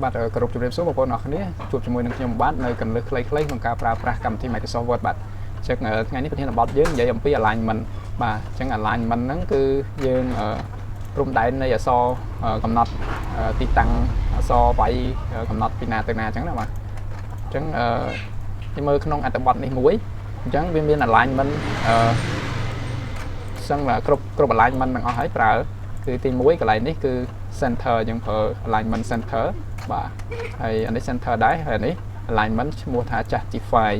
បាទគ្រប់ជំរាបសួរបងប្អូនអរគ្នាជួបជាមួយនឹងខ្ញុំបាទនៅកន្លឹះខ្លីៗក្នុងការប្រើប្រាស់កម្មវិធី Microsoft Word បាទអញ្ចឹងថ្ងៃនេះប្រធានបទយើងនិយាយអំពី alignment បាទអញ្ចឹង alignment ហ្នឹងគឺយើងព្រំដែននៃអក្សរកំណត់ទីតាំងអក្សរវាយកំណត់ពីណាទៅណាអញ្ចឹងណាបាទអញ្ចឹងខ្ញុំមើលក្នុងអត្ថបទនេះមួយអញ្ចឹងវាមាន alignment អញ្ចឹងគ្រប់ alignment ទាំងអស់ហើយប្រើគឺទី1កន្លែងនេះគឺ center យើងប្រើ alignment center បាទហើយអានេះ center ដែរហើយអានេះ alignment ឈ្មោះថា justify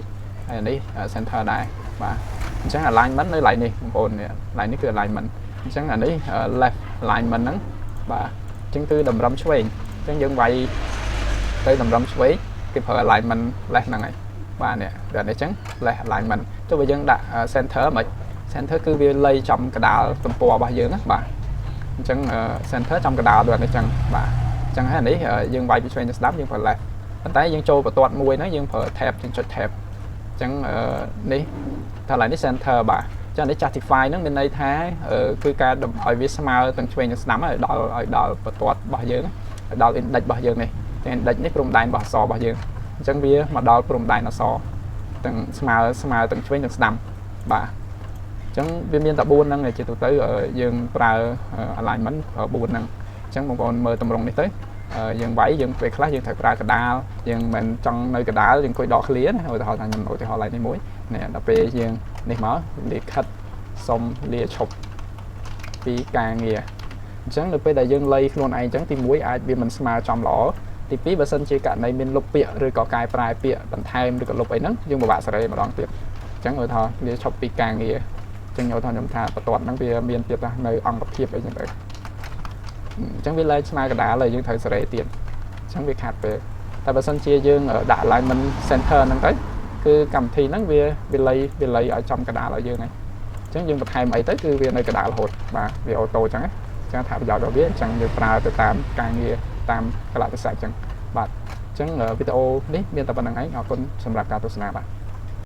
ហើយអានេះ center ដែរបាទអញ្ចឹង alignment នៅកន្លែងនេះបងប្អូននេះកន្លែងនេះគឺ alignment អញ្ចឹងអានេះ left alignment ហ្នឹងបាទអញ្ចឹងគឺតម្រឹមឆ្វេងអញ្ចឹងយើងវាយទៅតម្រឹមឆ្វេងគេប្រើ alignment left ហ្នឹងហើយបាទនេះដូចនេះអញ្ចឹង left alignment ចុះបើយើងដាក់ center មិន center គឺវាលៃចំកដាលទំព័ររបស់យើងណាបាទអញ្ចឹង center ចំកដាលដូចនេះអញ្ចឹងបាទអញ្ចឹងហើយនេះយើងវាយពីឆ្វេងទៅស្ដាំយើងប្រើ left ប៉ុន្តែយើងចូលបន្ទាត់មួយហ្នឹងយើងប្រើ tab យើងចុច tab អញ្ចឹងនេះថាឡើយនេះ center បាទអញ្ចឹងនេះ justify ហ្នឹងមានន័យថាគឺការឲ្យវាស្មើទាំងឆ្វេងទាំងស្ដាំឲ្យដល់បន្ទាត់របស់យើងឲ្យដល់ index របស់យើងនេះអញ្ចឹង index នេះព្រំដែនរបស់អក្សររបស់យើងអញ្ចឹងវាមកដល់ព្រំដែនអក្សរទាំងស្មើទាំងឆ្វេងទាំងស្ដាំបាទអញ្ចឹងវាមានតែ4ហ្នឹងជាទូទៅយើងប្រើ alignment 4ហ្នឹងអញ្ចឹងបងប្អូនមើលតម្រងនេះទៅយើងវាយយើងពេលខ្លះយើងត្រូវប្រើកដាលយើងមិនចង់នៅកដាលយើងអង្គុយដកឃ្លាណាឧទាហរណ៍ថាខ្ញុំឧទាហរណ៍ឡើងនេះមួយនេះដល់ពេលយើងនេះមកលាខិតសុំលាឈប់ពីការងារអញ្ចឹងនៅពេលដែលយើងលៃខ្លួនឯងអញ្ចឹងទី1អាចវាមិនស្មើចំល្អទី2បើសិនជាករណីមានលុបពាក្យឬក៏កែប្រែពាក្យបន្ថែមឬក៏លុបអីហ្នឹងយើងពិបាកសេរីម្ដងទៀតអញ្ចឹងឧទាហរណ៍លាឈប់ពីការងារចឹងយកថាខ្ញុំថាបន្ទាត់ហ្នឹងវាមានទៀតថានៅអង្គភាពអីចឹងទៅអញ្ចឹងវាលែងស្មើកដាលហើយយើងត្រូវសេរីទៀតអញ្ចឹងវាខាត់ពេលតែបើសិនជាយើងដាក់ alignment center ហ្នឹងទៅគឺកម្មវិធីហ្នឹងវាលៃឲ្យចំកដាលឲ្យយើងហ្នឹងអញ្ចឹងយើងបន្ថែមអីទៅគឺវានៅកដាលរហូតបាទវាអូតូអញ្ចឹងអញ្ចឹងថាប្រយោជន៍របស់វាអញ្ចឹងយើងប្រើទៅតាមការងារតាមកលៈទេសៈអញ្ចឹងបាទអញ្ចឹងវីដេអូនេះមានតែប៉ុណ្្នឹងឯងអរគុណសម្រាប់ការទស្សនាបាទ